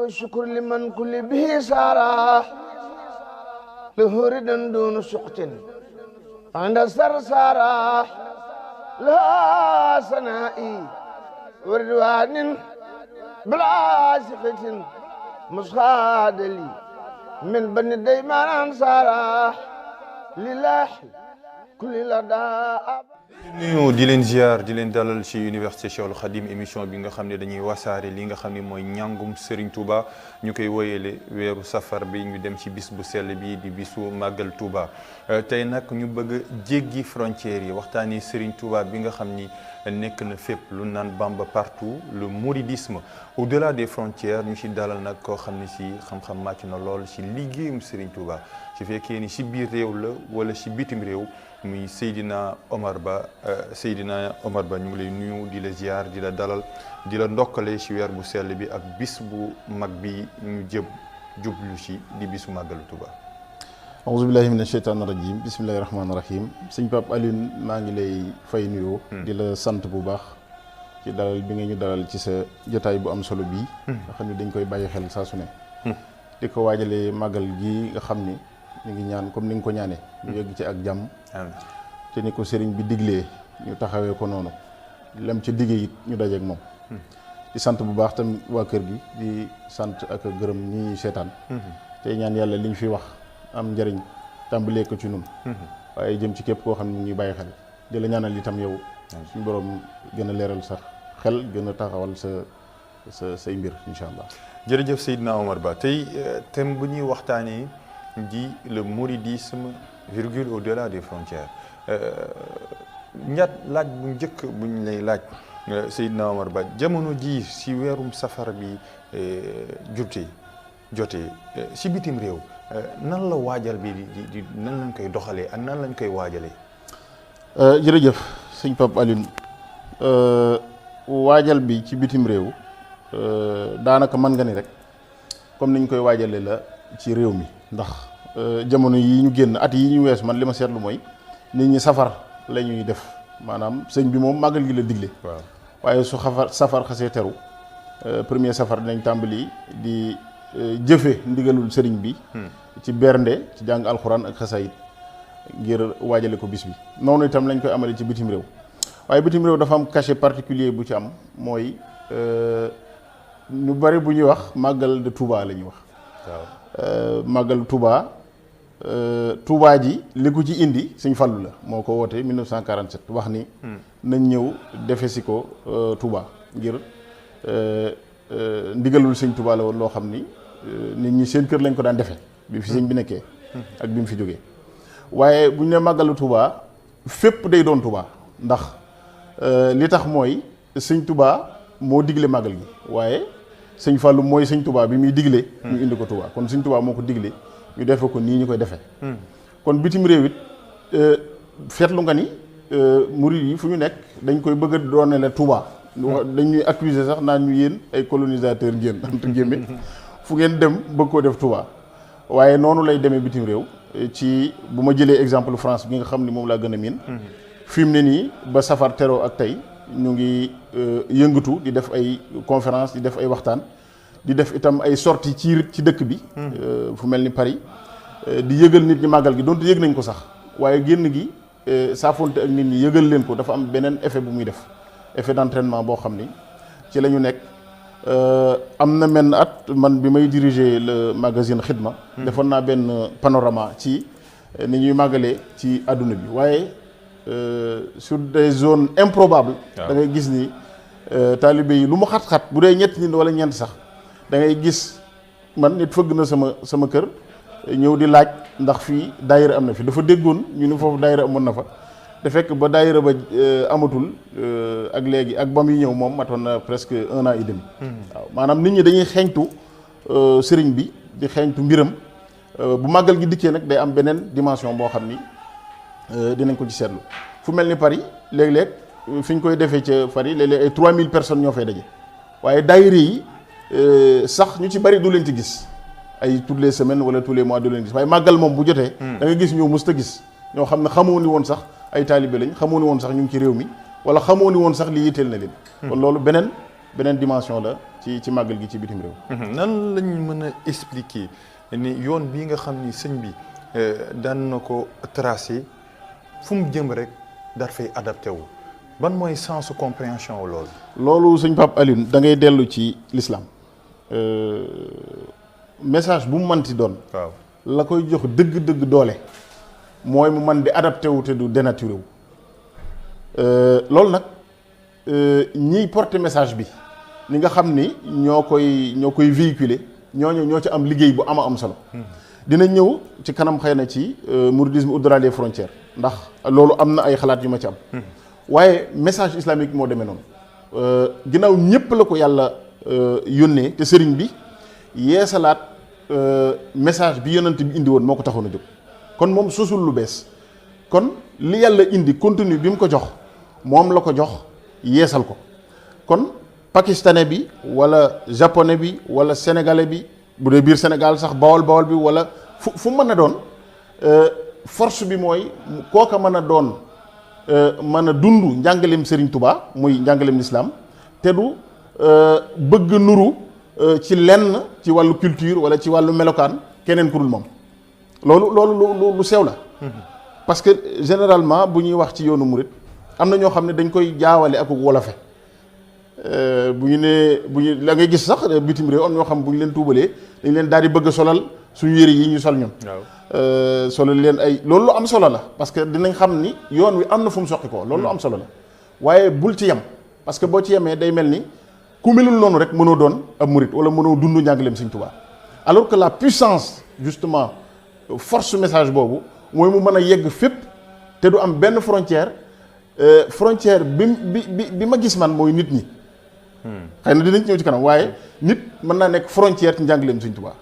والشكر لمن كل به سارا لهورد دون سقط عند سرسارا لا سنائي وردوان بلا سقط مصاد لي من بني ديمان انصارا لله كل لدى nuyu di leen ziar di leen dalal ci université Cheikhoul Khadim émission bi nga xam ne dañuy wasaare li nga xam ne mooy njàngum Serigne Touba ñu koy woyale weeru safar bi ñu dem ci bis bu sell bi di bisu màggal Touba tey nag ñu bëgg a jéggi frontières yi waxtaanee Serigne Touba bi nga xam ni nekk na fépp lu naan Bamba partout le mouridisme au-delà des frontières ñu ci dalal nag koo xam ne si xam-xam màcc na lool ci liggéeyum Serigne Touba su fekkee ni ci biir réew la wala ci bitim réew muy Seydina Omar Ba ñu ngi lay nuyu di la ziar di la dalal di la ndokkale ci weer bu sell bi ak bis bu mag bi ñu jublu ci di bisu màggalu Touba. auzu billahi mina sheytaani rajim bismillahi rahmaani rahim sëñ Pape Alioune maa ngi lay fay nuyoo. di la sant bu baax ci dalal bi nga ñu dalal ci sa jotaay bu am solo bii. nga xam ne dañ koy bàyyi xel saa su ne. di ko waajalee màggal gi nga xam ni ñu ngi ñaan comme ni nga ko ñaanee. ñu yegg ci ak jàmm. te ni ko sëriñ bi diglee ñu taxawee ko noonu lem ci diggee it ñu dajeek moom. di sant bu baax tam waa kër gi di sant ak gërëm ñi seetaan. tey ñaan yàlla liñ fi wax am njëriñ tàmbalee ko ci nun waaye jëm ci képp koo xam ne ñuy bàyyi xel di la ñaanal itam yow. suñu borom gën a leeral sax xel gën a taxawal say mbir incha allah. jërëjëf Seydina Omar Ba tey thème bu ñuy waxtaanee di le mouridisme virgule au-delà des frontières laaj bu njëkk buñ lay laaj Seydina Omar Ba jamono ji si weerum safara bi jotee si bitim réew nan la waajal bi di nan lañ koy doxalee ak nan lañ koy waajalee. jërëjëf sëñ Pape Alioune waajal bi ci bitim réew daanaka mën nga ni rek comme niñ koy waajalee la ci réew mi ndax jamono yi ñu génn at yi ñu wees man li ma seetlu mooy nit ñi safar la ñuy def maanaam sëñ bi moom màggal gi la digle. waaw waaye su safar xasee teru premier safar dinañ tàmbali di jëfe ndigalul sëriñ bi. ci bernde ci jàng alxuraan ak xasaayid ngir waajale ko bis bi noonu itam lañ koy amale ci bitim réew waaye bitim réew dafa am cachet particulier bu ci am mooy ñu bari bu ñuy wax màggal de Touba la ñuy wax. waaw màggal Touba ji li ko ci indi Sëñ Fallu la moo ko woote 1947 wax ni nañ ñëw defe si ko Touba ngir ndigalul Sëñ Touba la woon loo xam ni nit ñi seen kër lañ ko daan defe bi fi sëñ bi nekkee ak bi mu fi jógee waaye bu ñu ne màggalu Touba fépp day doon Touba ndax li tax mooy Sëñ Touba moo digle màggal gi waaye Sëñ Fallu mooy Sëñ Touba bi muy digle ñu indi ko Touba kon Sëñ Touba moo ko digle ñu defe ko nii ñu koy defee kon bitim réew it feetlu nga ni murid yi fu ñu nekk dañ koy bëgg a doone la Touba dañuy accuser sax naan ñu yéen ay colonisateur ngeen entre guillemets fu ngeen dem bëgg koo def Touba waaye noonu lay demee bitim réew ci bu ma jëlee exemple France bi nga xam ni moom laa gën a miin fi mu ne nii ba safar teroo ak tey ñu ngi yëngatu di def ay conférence di def ay waxtaan di def itam ay sorties ci dëkk bi fu mel ni Paris di yëgal nit ñi màggal gi donte yëg nañ ko sax waaye génn gi saafonte ak nit ñi yëgal leen ko dafa am beneen effet bu muy def effet d'entraînement boo xam ni ci la ñu nekk am na menn at man bi may diriger le magazine Xidma defoon naa benn panorama ci ni ñuy màggalee ci àdduna bi waaye sur des zones improbables da ngay gis ni taalibe yi lu mu xat-xat bu dee ñett nit wala ñeent sax da ngay gis man nit fëgg na sama kër ñëw di laaj ndax fii daayira am na fi dafa déggoon ñu ni foofu daayira amoon na fa te fekk ba daayira ba amatul ak léegi ak ba muy ñëw moom matoon na presque 1 an et demi. waaw maanaam nit ñi dañuy xeeñtu sëriñ bi di xeeñtu mbiram bu màggal gi dikkee nag day am beneen dimension boo xam ni dinañ ko ci seetlu fu mel ni Paris léeg-léeg fi ñu koy defee ca Paris léeg-léeg ay 3000 personnes ñoo fay daje waaye daayira yi sax ñu ci bari du leen ci gis ay toutes les semaines wala tous les mois du leen gis waaye màggal moom bu jotee da nga gis ñoo mës ta gis ñoo xam ne xamoo ni woon sax ay taalibe lañ xamoo ni woon sax ñu ngi ci réew mi wala xamoo ni woon sax li yitteel na leen kon loolu beneen dimension la ci màggal gi ci bitim réew. nan lañ mën a expliquer ni yoon bii nga xam ni sëñ bi daan na ko tracé fu mu jëm rek dar fay adapté wu ban mooy sensu compréhension wu loolu. loolu sëñ Pape Alioune da ngay dellu ci l'islam message bu mu mënti doon. waaw la koy jox dëgg-dëgg doole mooy mu man di adapté wu te du dénaturé wu loolu nag ñiy porter message bi li nga xam ni ñoo koy véhiculer ñoo ci am liggéey bu am solo. dina ñëw ci kanam xëy na ci mouridisme au-delà des frontières ndax loolu am na ay xalaat yu ma ci am. waaye message islamique moo demee noonu ginnaaw ñëpp la ko yàlla yónnee te sëriñ bi yeesalaat message bi yonent bi indi woon moo ko taxoon a jóg kon moom sosul lu bees kon li yàlla indi contenu bi mu ko jox moom la ko jox yeesal ko kon pakistanais bi wala japonais bi wala sénégalais bi bu dee biir Sénégal sax bawol bi wala fu mën a doon force bi mooy kooka mën a doon mën a dund njàngaleem Serigne Touba muy njàngaleem l'islam te du bëgg nuru ci lenn ci wàllu culture wala ci wàllu melokaan keneen ku dul moom loolu lu sew la. parce que généralement bu ñuy wax ci yoonu murit am na ñoo xam ne dañ koy jaawale ak wolofe bu ñu la ngay gis sax bitim réew am ñoo xam bu ñu leen tuubalee dañ leen daal di bëgg a solal suñu yëre yi ñu sol ñun. waaw solal leen ay loolu lu am solo la parce que dinañ xam ni yoon wi am na fu mu soqi ko loolu lu am solo la waaye bul ci yem parce que boo ci yemee day mel ni ku melul noonu rek mënoo doon ab murit wala mënoo dund njàngaleem Sëñ Tuubaa alors que la puissance justement force message boobu mooy mu mën a yegg fépp te du am benn frontière bi ma gis man mooy nit ñi. xëy na dinañ ñëw ci kanam waaye nit mën naa nekk frontière ci njàngaleem Sëñ Tuubaa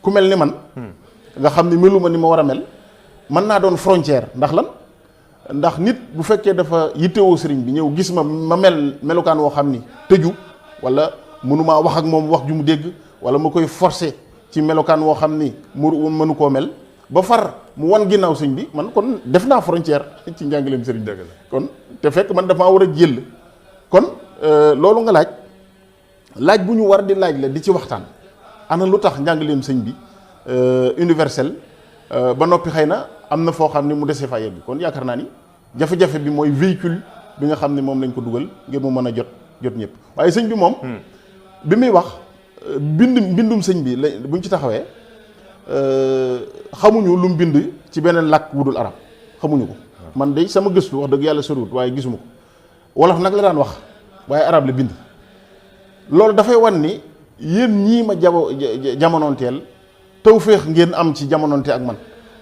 ku mel ni man. nga xam ni meluma ni ma war a mel mën naa doon frontière ndax lan ndax nit bu fekkee dafa yittewoo sëriñ bi ñëw gis ma melukaan woo xam ni tëju wala mënumaa wax ak moom wax ju mu dégg wala ma koy forcer ci melokaan woo xam ni mënu koo mel ba far mu wan ginnaaw sëñ bi man kon def naa frontière ci njàngaleem sëriñ bi kon te fekk man dafa war a jël kon loolu nga laaj bu ñu war di laaj la di ci waxtaan ana lu tax njàngaleem sëñ bi universel ba noppi xëy na am na foo xam ni mu desee fa yegg kon yaakaar naa ni jafe-jafe bi mooy véhicule bi nga xam ne moom lañ ko dugal ngir mu mën a jot ñëpp waaye sëñ bi moom bi muy wax mbindum sëñ bi la buñ ci taxawee xamuñu lu mu bind ci beneen làkk wudul arab xamuñu ko man de sama gëstu wax dëgg yàlla soriwut waaye gisuma ko wolof nag la daan wax waaye arab la bind loolu dafay wan ni yéen ñii ma jamonoonteel tawféex ngeen am ci jamononte ak man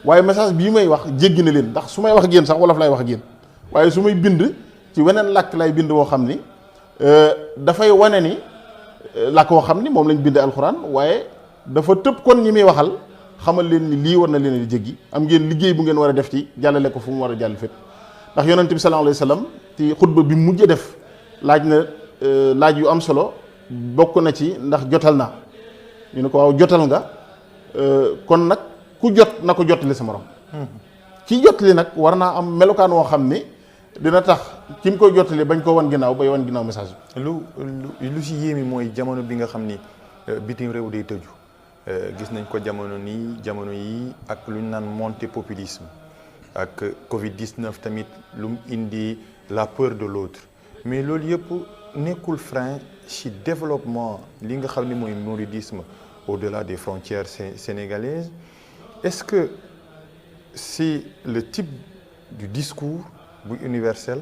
waaye message bii may wax jéggi na leen ndax su may wax ak yéen sax wolof lay wax ak yéen waaye su may bind ci weneen làkk lay bind woo xam ni dafay wane ni làkk woo xam ni moom lañ bind alxuraan waaye dafa tëb kon ñi muy waxal xamal leen ni lii war na leen di jéggi am ngeen liggéey bu ngeen war a def ci jàllale ko fu mu war a jàll fépp ndax yonent bi sallallahu alayhi wa sallam ci xutba bi mujj def laaj na laaj yu am solo bokk na ci ndax jotal naa ñu ne ko waaw jotal nga kon nag ku jot na ko jotali sa morom ki jotali nag war naa am melokaan woo xam ni dina tax ki mu koy jotali bañ koo wan ginnaaw bay wan ginnaaw message bi lu si yéemi mooy jamono bi nga xam ni bitim réew day tëju gis nañ ko jamono yi ak lu ñu naan montée populisme ak Covid-19 tamit lu mu indi la peur de l'autre mais loolu yëpp nekkul frein ci développement li nga xam ni mooy mouridisme au-delà des frontières sénégalaises. Est-ce que c'est le type du discours bu universel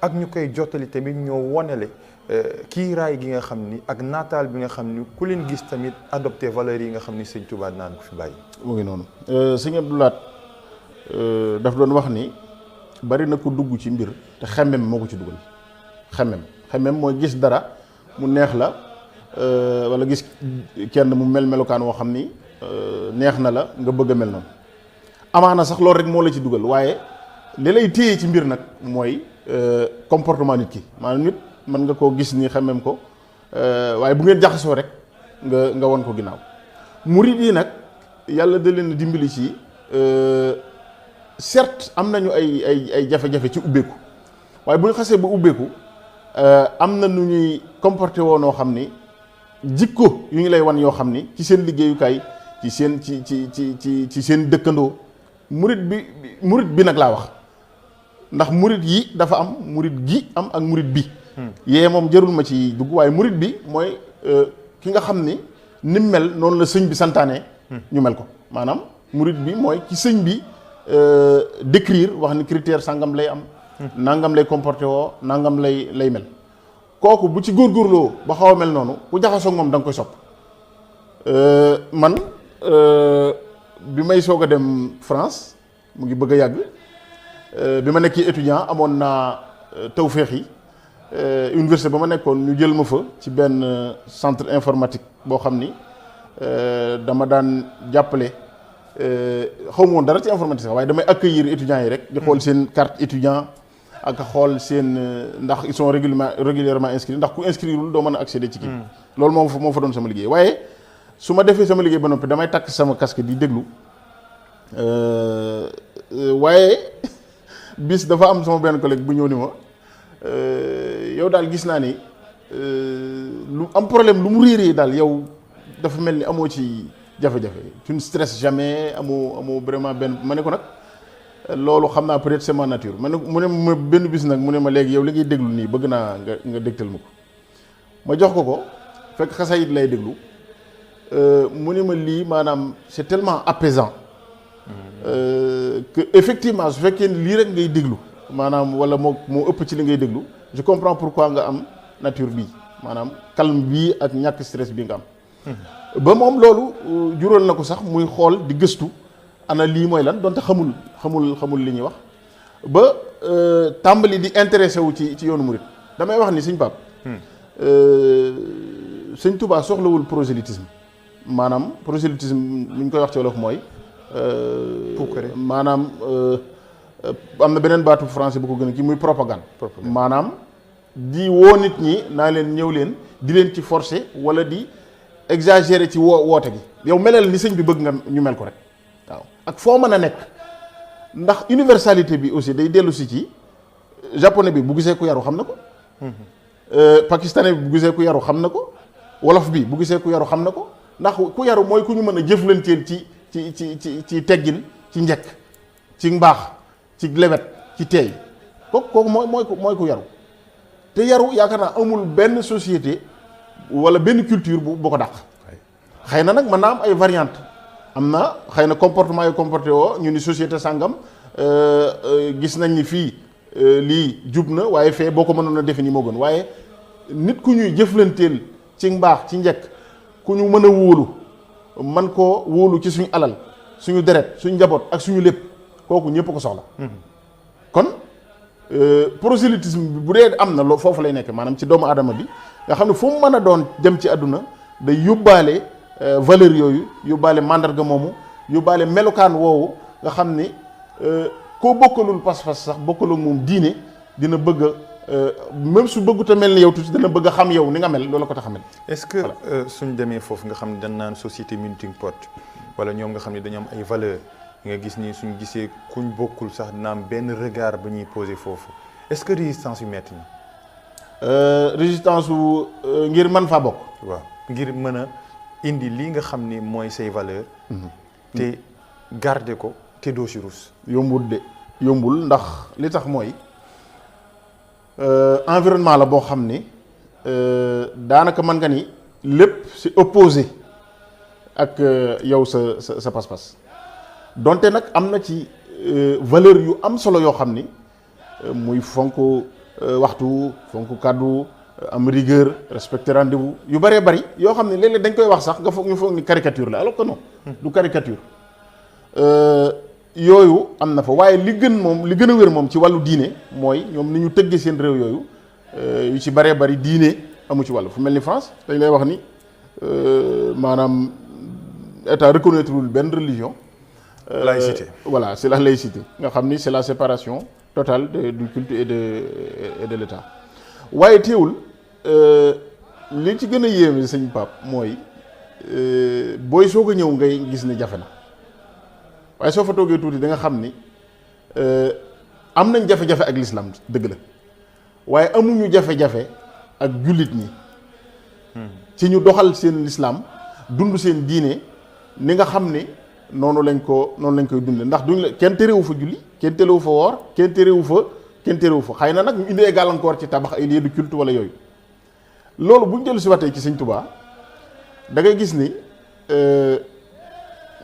ak ñu koy jottali tamit ñoo wonele kii raay gi nga xam ni ak naataal bi nga xam ni ku leen gis tamit adopté valeurs yi nga xam ni sëñ Touba naan ko fi bàyyi. mu ngi noonu sëñ Abdou Lahad daf doon wax ni bari na ko dugg ci mbir te xemmem moo ko ci dugal xemmem mooy gis dara mu neex la wala gis kenn mu melokaan woo xam ni neex na la nga bëgg a mel noonu amaana sax loolu rek moo la ci dugal waaye li lay téye ci mbir nag mooy comportement nit ki maanaam nit mën nga koo gis ni xemmem ko waaye bu ngeen jaxasoo rek nga won ko ginnaaw murid yi nag yàlla da leen dimbali ci certes am nañu ay jafe-jafe ci ubbeeku waaye bu ñu xasee ba ubbeeku am na nu ñuy comporté woo noo xam ni jikko yu ñu lay wan yoo xam ni ci seen liggéeyukaay ci seen ci seen dëkkandoo murit bi nag laa wax ndax murit yi dafa am murit gi am ak murit bi yee moom jërul ma ci dugg waaye murit bi mooy ki nga xam ni nim mel noonu la sëñ bi santaane ñu mel ko maanaam murit bi mooy ci sëñ bi décrire wax ni critère sangam lay am nangam lay comporté woo nangam lay mel kooku bu ci góorgóorloo ba xaw a mel noonu ku jaxasoo moom da nga koy sopp man bi may soog a dem France mu ngi bëgg a yàgg bi ma nekkee étudiant amoon naa tawféex yi université ba ma nekkoon ñu jël ma fa ci benn centre informatique boo xam ni dama daan jàppale xaw ma woon dara ci informatique sax waaye damay accueillir étudiants yi rek di xool seen carte étudiant ak xool seen ndax ils sont régulièrement inscrits ndax ku inscrireul doo mën a accéder ci kii loolu moo fa doon sama liggéey waaye su ma defee sama liggéey ba noppi damay takk sama casque di déglu waaye bis dafa am sama benn collègue bu ñëw ni ma yow daal gis naa ni lu am problème lu mu réeree daal yow dafa mel ni amoo ci jafe-jafe tu ne stresses jamais amoo vraiment benn ma ne ko nag loolu xam naa peut-être c'est ma nature mu ne ma benn bis nag mu ne ma léegi yow li ngay déglu nii bëgg naa nga dégtal ma ko ma jox ko fekk xasayit lay déglu mu ne ma lii maanaam c'est tellement apaisant que effectivement su fekkee ni lii rek ngay déglu maanaam wala moo ëpp ci li ngay déglu je comprends pourquoi nga am nature bii maanaam calme bii ak ñàkk stress bi nga am ba moom loolu juróol na ko sax muy xool di gëstu ana lii mooy lan donte xamul li ñuy wax ba tàmbali di intéressé wu ci yoonu murit damay wax ni sëñ Pape sëñ Touba soxlawul prosélytisme maanaam prosélytisme li ñu koy wax ci wolof mooy maanaam am na beneen baatu français bu ko gën a kii muy propagande maanaam di woo nit ñi naa leen ñëw leen di leen ci forcer wala di exagérer ci woote gi yow melal ni sëñ bi bëgg nga ñu mel ko rek waaw ak foo mën a nekk ndax universalité bi aussi day dellu si ci japonais bi bu gisee ku yaru xam na ko pakistanais bi bu gisee ku yaru xam na ko wolof bi bu gisee ku yaru xam na ko ndax ku yaru mooy ku ñu mën a jëflanteel ci teggin ci njekk ci mbaax ci lewet ci teey kooku mooy ku yaru te yaru yaakaar naa amul benn société wala benn culture bu ko dàq xëy na nag mën naa am ay variante am na xëy na comportement yu comporté woo ñu ni société sàngam gis nañ ni fii lii jub na waaye fee boo ko mënoon a defe ni moo gën waaye nit ku ñuy jëflanteel ci mbaax ci njekk ku ñu mën a wóolu man koo wóolu ci suñu alal suñu deret suñu njaboot ak suñu lépp kooku ñëpp ko soxla kon prosélytisme bi bu dee am na loo foofu lay nekk maanaam ci doomu aadama bi nga xam ne fu mu mën a doon dem ci àdduna day yóbbaale valeur yooyu yóbbaale mandarga moomu yóbbaale melokaan woowu nga xam ni koo bokkalul pas-pas sax bokkalul moom diine dina bëgg même su bëggut a mel ni yow tuuti dana bëgg a xam yow ni nga mel loolu ko tax a mel. est-ce que suñ demee foofu nga xam ne dañ naan société melting pot wala ñoom nga xam ne dañoo am ay valeurs nga gis ni suñ gisee kuñ bokkul sax dina am benn regard ba ñuy posé foofu est-ce que résistance yu metti na. résistance wu ngir mën faa bokk. waaw ngir mën a indi lii nga xam ni mooy say valeur te garder ko te doo si rus. yombul ndax li tax mooy environnement la boo xam ni daanaka mën nga ni lépp c'est opposé ak yow sa pas-pas donte nag am na ci valeur yu am solo yoo xam ni muy fonk waxtu fonk kàddu am rigueur respecter rendez-vous yu bëree bëri yoo xam ne léeg-léeg dañ koy wax sax nga foog ñu foog ni caricature la alors que non du caricature yooyu am na fa waaye li gën a wér moom ci wàllu diine mooy ñoom ni ñu tëggee seen réew yooyu yu ci bëree bëri diine amu ci wàllu fu mel ni France dañ lay wax ni maanaam état reconnaître wul benn religion. laïcité voilà c'est la laïcité nga xam ni c'est la séparation totale du culte et de l'État waaye teewul li ci gën a yéeme sëñ Pape mooy booy soog a ñëw ngay gis ni jafe na waaye soo fa toogee tuuti da nga xam ni am nañ jafe-jafe ak l'islam dëgg la waaye amuñu jafe-jafe ak jullit ñi ci ñu doxal seen lislaam dund seen diine ni nga xam ne noonu lañ koy dunde ndax duñ la kenn terewu fa julli kenn terewu fa woor kenn terewu fa xëy na nag ñu indee gàllankoor ci tabax ay lieux de culte wala yooyu loolu bu ñu dellu si watee ci Sëñ Tuubaa da ngay gis ni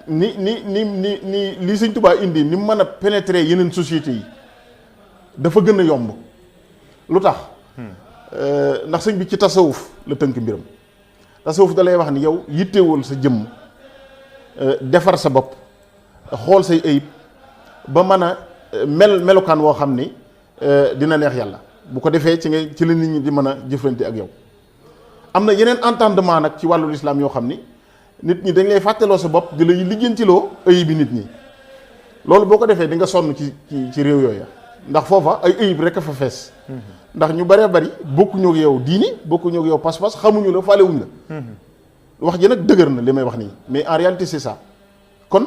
ni li Sëñ Tuubaa indi ni mu mën a pénétrer yeneen sociétés yi dafa gën a yomb lu tax ndax sëñ bi ci tasawuf la tënk mbiram tasawuf da lay wax ni yow yittewul sa jëmm defar sa bopp xool say ayib ba mën a melokaan woo xam ni dina neex yàlla bu ko defee ci la nit ñi di mën a jëflante ak yow am na yeneen entendement nag ci wàllu lislaam yoo xam ni nit ñi dañ lay fàtteloo sa bopp di la lijjantiloo ayib bi nit ñi loolu boo ko defee di nga sonn ci réew yooya ndax foofa ay ayib rek a fa fees ndax ñu bëree bëri bokkuñu ak yow diini bokkuñu ak yow pas-pas xamuñu la faalewuñ la wax ji nag dëgër na li may wax nii mais en réalité c'est ça kon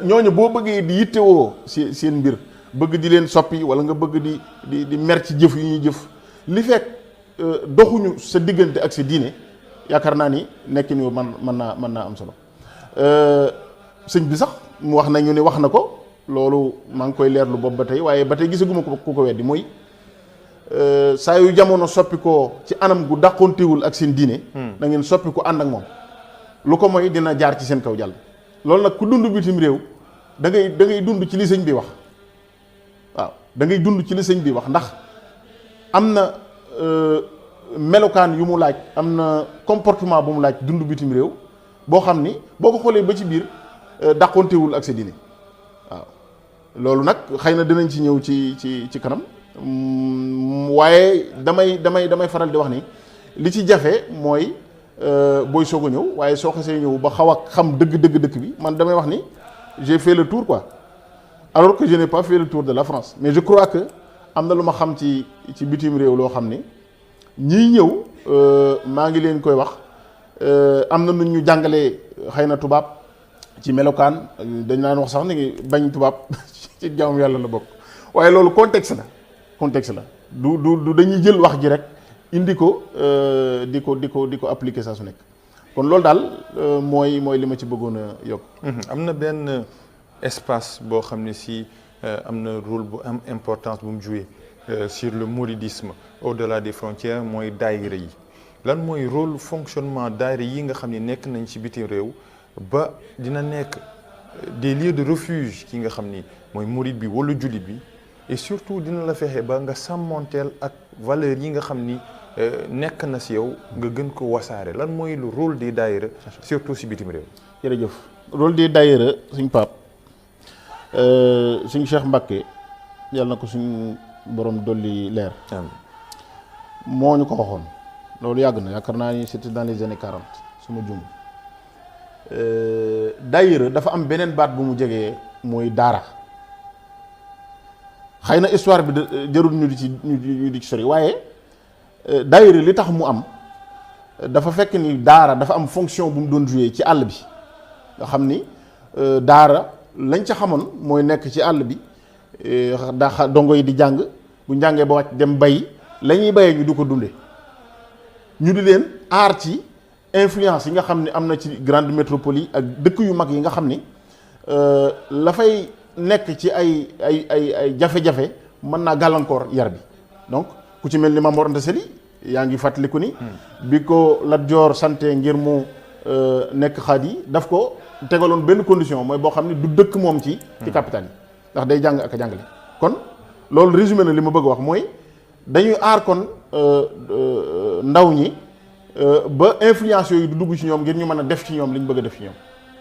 ñooñu boo bëggee di yittewoo seen mbir bëgg di leen soppi wala nga bëgg di mer ci jëf yu ñuy jëf li fekk doxuñu sa diggante ak sa diine yaakaar naa ni nekk ni mën naa am solo sëñ bi sax mu wax nañu ne wax na ko loolu maa ngi koy leerlu boobu ba tey waaye ba tey gisaguma ko ku ko weddi mooy saa yu jamono soppi ko ci anam gu dàqontewul ak seen diine da ngeen soppi ko ànd ak moom lu ko mooy dina jaar ci seen kaw jàll loolu nag ku dund bitim réew da ngay dund ci li sëñ bi wax waaw da ngay dund ci li sëñ bi wax ndax am na melokaan yu mu laaj am na comportement bu mu laaj dund bitim réew boo xam ni boo ko xoolee ba ci biir dàqontewul ak sa diine waaw loolu nag xëy na dinañ ci ñëw ci kanam waaye damay faral di wax ni li ci jafe mooy booy soog a ñëw waaye soo xasee ñëw ba xaw a xam dëgg dëkk bi man damay wax ni j'ai fait le tour quoi alors que je n'ai pas fait le tour de la France mais je crois que am na lu ma xam ci bitim réew loo xam ni ñiy ñëw maa ngi leen koy wax am na nu ñu jàngalee xëy na tubaab ci melokaan dañ naan wax sax ni bañ tubaab ci jaamu yàlla la bokk waaye loolu contexte la du dañuy jël wax ji rek indi ko di ko appliquer saa su nekk kon loolu daal mooy li ma ci bëggoon a yokk. am na benn espace boo xam ne si am na rôle bu am importance bu mu joué sur le mouridisme au-delà des frontières mooy daayira yi lan mooy rôle fonctionnement daayira yi nga xam ne nekk nañ ci bitim réew ba dina nekk des lieux de refuge ki nga xam ni mooy murid bi wala jullit bi et surtout dina la fexe ba nga sàmmonteel ak valeur yi nga xam ni nekk na si yow nga gën ko wasaare lan mooy le rôle des daayira surtout si bitim réew. jërëjëf rôle des daayira suñ Pape suñ Cheikh Mbacké yàlla na ko suñ borom dolli leer. moo ñu ko waxoon loolu yàgg na yaakaar naa ni c'était dans les années 40 su ma jum daayira dafa am beneen baat bu mu jegee mooy daara xëy na histoire bi jarul ñu di ci sori waaye daayira li tax mu am dafa fekk ni daara dafa am fonction bu mu doon jouer ci àll bi nga xam ni daara lañ ca xamoon mooy nekk ci àll bi ndax dongo yi di jàng bu njàngee ba wàcc dem bay la ñuy bayee ñu du ko dunde ñu di leen aar ci influence yi nga xam ne am na ci grande métropole yi ak dëkk yu mag yi nga xam ni la fay nekk ci ay jafe-jafe mën naa gàllankoor yar bi donc ku ci mel ni Mame Mor Anta Sali yaa ngi fàttaliku ni bi ko Lat Joor sante ngir mu nekk xaat yi daf ko tegaloon benn condition mooy boo xam ne du dëkk moom ci capital yi ndax day jàng ak a jàngale kon loolu résumé na li ma bëgg wax mooy dañuy aar kon ndaw ñi ba influence yooyu du dugg ci ñoom ngir ñu mën a def ci ñoom li ñu bëgg a def ci ñoom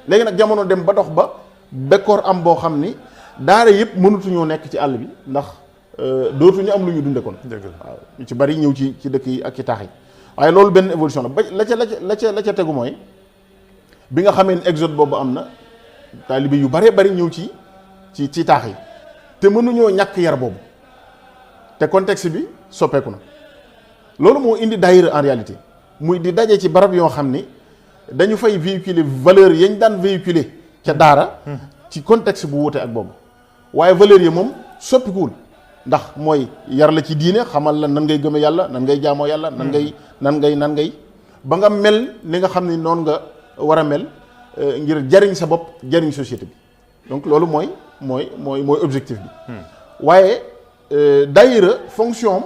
léegi nag jamono dem ba dox ba bekkoor am boo xam ni daara yëpp mënatuñoo nekk ci àll bi ndax dootuñu am lu ñu dunde kon waaw ñu ci bari ñëw ci dëkk yi ak ci taax yi waaye loolu benn évolution la ba la ca tegu mooy bi nga xamee ne exode boobu am na taalibe yu bare bari ñëw ci taax yi te mënuñoo ñàkk yar boobu te contexte bi soppeeku na loolu moo indi daayira en réalité muy di daje ci barab yoo xam ni dañu fay véhiculer valeur yañ daan véhiculer ca daara ci contexte bu wuute ak boobu waaye valeur yi moom soppikuwul ndax mooy yar la ci diine xamal la nan ngay gëme yàlla nan ngay jaamoo yàlla nan ngay ba nga mel ni nga xam ni noonu nga war a mel ngir jariñ sa bopp jariñ société bi donc loolu mooy objectif bi waaye daayira fonction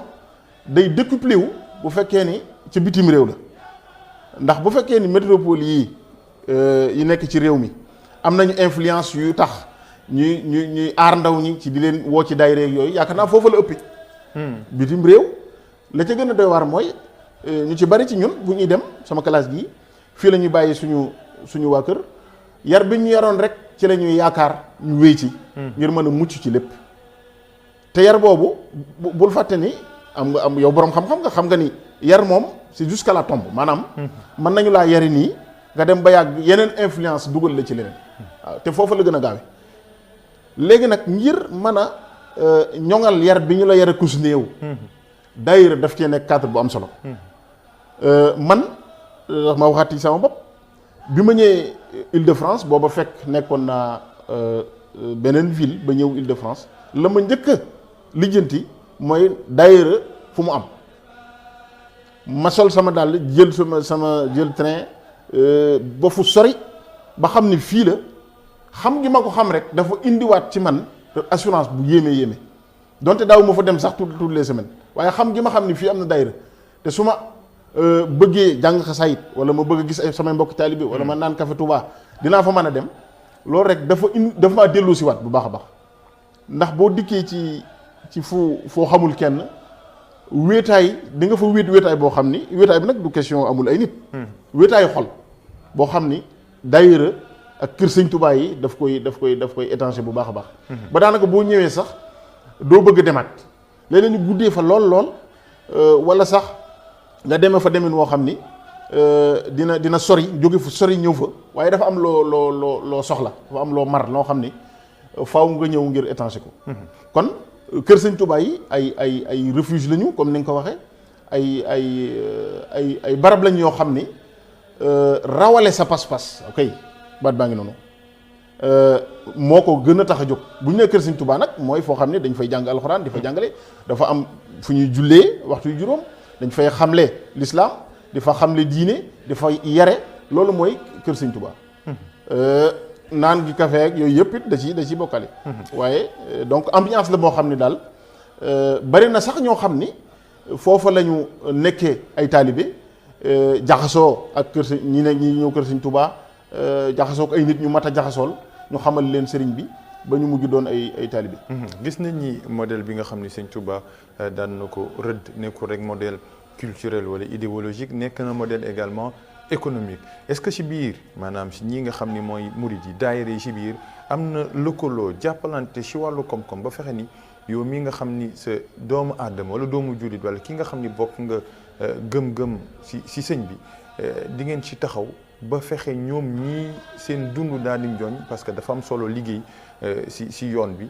day décuplé wu bu fekkee ni ci bitim réew la ndax bu fekkee ni métropole yi nekk ci réew mi am nañu influence yu tax ñuy aar ndaw ñi ci di leen woo ci daayira yooyu yaakaar naa foofu la ëppi bitim réew la ca gën a doy waar mooy ñu ci bari ci ñun bu ñuy dem sama classe gi fii la ñuy bàyyi suñu waa kër yar bi ñu yaroon rek ci la ñuy yaakaar ñu wéy ci ngir mën a mucc ci lépp te yar boobu bul fàtte ni am yow boroom xam nga ni yar moom c'est jusqu'à la tombe maanaam mën nañu laa yari nii nga dem ba yàgg yeneen influence dugal la ci leneen waaw te foofu la gën a gaawe léegi nag ngir mën a ñoŋal yar bi ñu la yara kus néew daayira daf cee nekk cadre bu am solo man ma waxaat ci sama bopp bi ma ñëwee Île-de-France booba fekk nekkoon naa beneen ville ba ñëw Île-de-France la ma njëkk a lijjanti mooy daayira fu mu am ma sol sama dàll jël sama jël train ba fu sori ba xam ni fii la xam gi ma ko xam rek dafa indiwaat ci man assurance bu yéeme donte daaw ma fa dem sax toutes les semaines waaye xam gi ma xam ni fii am na daayira te su ma bëggee jàng xasaayit wala ma bëgg a gis ay samay mbokk taalibe wala ma naan café Touba dinaa fa mën a dem loolu rek dafa maa dellu si waat bu baax a baax ndax boo dikkee ci foo xamul kenn wéetaay di nga fa wéetaay boo xam ni wéetaay bi nag du question amul ay nit wéetaayu xol boo xam ni daayira ak kër sëñ Touba yi daf koy étanger bu baax a baax ba daanaka boo ñëwee sax doo bëgg demaat léeg-léeg ñu guddee fa lool wala sax nga demee fa demin woo xam ni dina sori jóge fu sori ñëw fa waaye dafa am loo soxla dafa am loo mar loo xam ni faaw nga ñëw ngir étanger ko kon kër sëñ Touba yi ay refuge lañu comme ni nga ko waxee ay barab lañ yoo xam ni rawale sa pas-pas ok baat baa ngi noonu moo ko gën a tax a jóg bu ñu nee kër sëñ Touba nag mooy foo xam ne dañ fay jàng alxuraan di fa jàngale dafa am fu ñuy jullee waxtu yu juróom dañ fay xamle l'islam di fa xamle diine di fa yare loolu mooy kër sëñ Touba naan gi café ak yooyu yëpp it da ci bokkale waaye donc ambiance la moo xam ni daal bari na sax ñoo xam ni foofa la ñu nekkee ay taalibe jaxasoo ak kër sëñ ñi ñëw kër sëñ Touba jaxasoo ak ay nit ñu mat a jaxasool ñu xamal leen sëriñ bi ba ñu mujj doon ay taalibe gis nañ ni modèle bi nga xam ni sëñ Touba daan na ko rëdd nekkul rek modèle culturel wala idéologique nekk na modèle également économique est-ce que ci biir maanaam ci ñi nga xam ni mooy murid yi daayira yi ci biir am na lëkkaloo jàppalante ci wàllu koom-koom ba fexe ni yow mi nga xam ni sa doomu aadama wala doomu jullit wala ki nga xam ni bokk nga gëm-gëm ci sëñ bi di ngeen ci taxaw ba fexe ñoom ñii seen dund daal di njooñ parce que dafa am solo liggéey ci yoon bi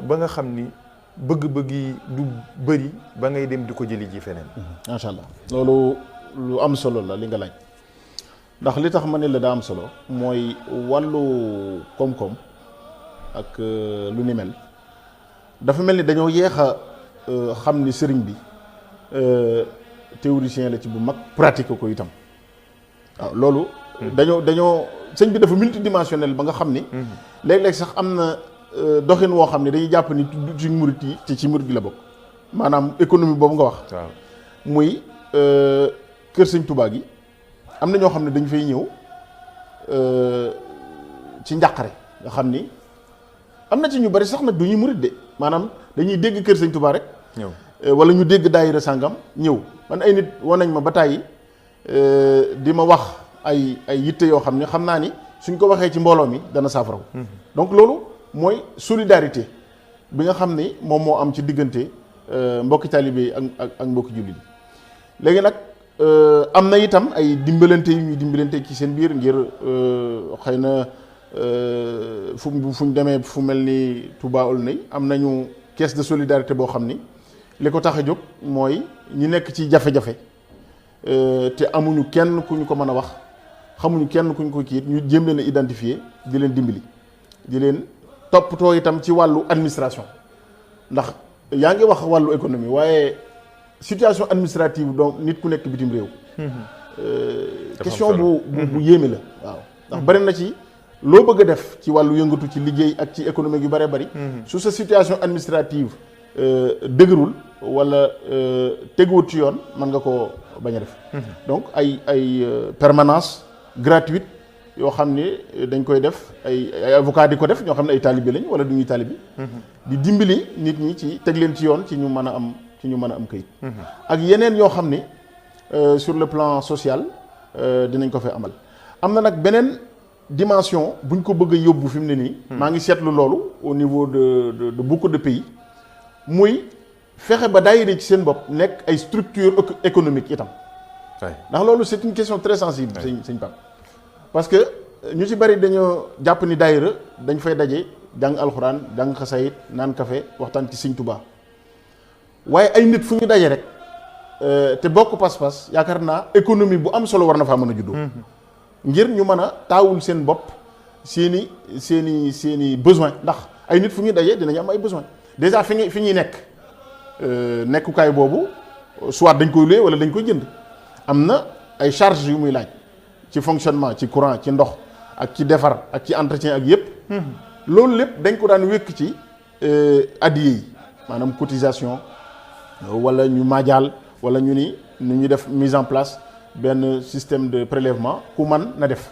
ba nga xam ni bëgg-bëgg yi du bëri ba ngay dem di ko jëli ji feneen. macha allah loolu lu am solo la li nga laaj ndax li tax ma ne la daa am solo mooy wàllu koom-koom ak lu ni mel dafa mel ni dañoo yéex a xam ni sëriñ bi théoricien la ci bu mag pratique ko itam waaw loolu. dañoo sëñ bi dafa multidimensionnel ba nga xam ni. léeg-léeg sax am na doxin woo xam ne dañuy jàpp ni ci murit yi ci murit gi la bokk maanaam économie boobu nga wax. waaw muy kër sëñ Touba gi am na ñoo xam ne dañ fay ñëw ci njàqare nga xam ni am na ci ñu bari sax nag du ñuy murit de maanaam dañuy dégg kër sëñ Touba rek. ñëw wala ñu dégg daayira sàngam ñëw man ay nit wan nañ ma ba tàyyi di ma wax ay yitte yoo xam ne xam naa ni suñ ko waxee ci mbooloo mi dana saafaraw donc loolu mooy solidarité bi nga xam ni moom moo am ci diggante mbokki taalibe yi ak mbokki jullit yi léegi nag am na itam ay dimbalante yu ñuy dimbalante ci seen biir ngir xëy na fuñ demee fu mel ni Touba Aulnay am nañu caisse de solidarité boo xam ni li ko tax a jóg mooy ñi nekk ci jafe-jafe te amuñu kenn ku ñu ko mën a wax xamuñu kenn ku ñu ko kiit ñu jéem leen a identifier di leen dimbali di leen toppatoo itam ci wàllu administration ndax yaa ngi wax wàllu économie waaye situation administrative donc nit ku nekk bitim réew question bu yéeme la waaw ndax bari na ci loo bëgg a def ci wàllu yëngatu ci liggéey ak ci économique yu bëree bëri su sa situation administrative dëgërul wala teguwut ci yoon mën nga koo bañ a def donc ay permanence gratuite yoo xam ne dañ koy def ay avocat di ko def ñoo xam ne ay taalibe lañ wala du ñuy taalibe di dimbali nit ñi ci teg leen ci yoon ci ñu mën a am kayit ak yeneen yoo xam ne sur le plan social dinañ ko fay amal am na nag beneen dimension buñ ko bëgg a yóbbu fi mu ne nii maa ngi seetlu loolu au niveau de beaucoup de pays muy fexe ba daayira ci seen bopp nekk ay structure économique itam ndax loolu c'est une question très sensible sëñ Pape parce que ñu ci bari dañoo jàpp ni daayira dañ fay daje jàng alxuraan jàng xasayit naan café waxtaan ci sëñ Tuubaa waaye ay nit fu ñu daje rek te bokk pas-pas yaakaar naa économie bu am solo war na faa mën a juddoo ngir ñu mën a taawul seen bopp seeni besoin ndax ay nit fu ñu daje dinañu am ay besoin déjà fi ñuy nekk nekkukaay boobu soit dañ koy louer wala dañ koy jënd am na ay charges yu muy laaj ci fonctionnement ci courant ci ndox ak ci defar ak ci entretien ak yépp loolu lépp dañ ko daan wékk ci addiye yi maanaam cotisation wala ñu maajaal wala ñu ni ñu def mise en place benn système de prélèvement ku man na def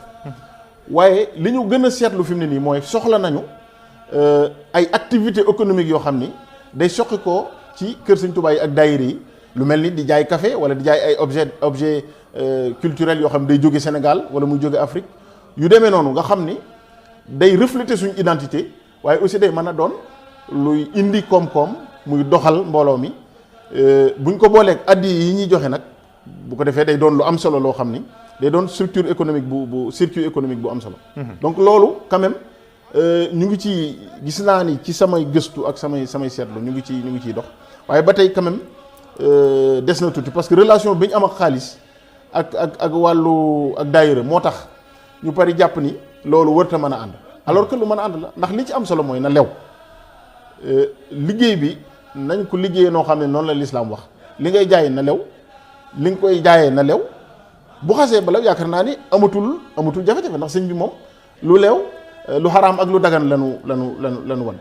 waaye li ñu gën a seetlu fi mu ne nii mooy soxla nañu ay activités économiques yoo xam ni day soqi ko ci kër Sëñ Tuubaa yi ak daayira yi lu mel ni di jaay café wala di jaay ay objet culturel yoo xam ne day jóge Sénégal wala muy jóge Afrique yu demee noonu nga xam ni day refléter suñu identité waaye aussi day mën a doon luy indi koom-koom muy doxal mbooloo mi buñ ko booleeg addi yi ñuy joxe nag bu ko defee day doon lu am solo loo xam ni day doon structure économique bu circuit économique bu am solo donc loolu quand même ñu ngi ci gis naa ni ci samay gëstu ak samay seetlu ñu ngi ciy dox waaye ba tey quand même des na tuuti parce que relation bi ñu am ak xaalis ak wàllu ak daayira moo tax ñu pari jàpp ni loolu wërta mën a ànd alors que lu mën a ànd la ndax li ci am solo mooy na lew liggéey bi nañ ko liggéeyee noo xam ne noonu la lislaam wax li ngay jaay na lew li nga koy jaayee na lew bu xasee ba lew yaakaar naa ni amatul jafe-jafe ndax sëñ bi moom lu lew lu xaraam ak lu dagan lanu wan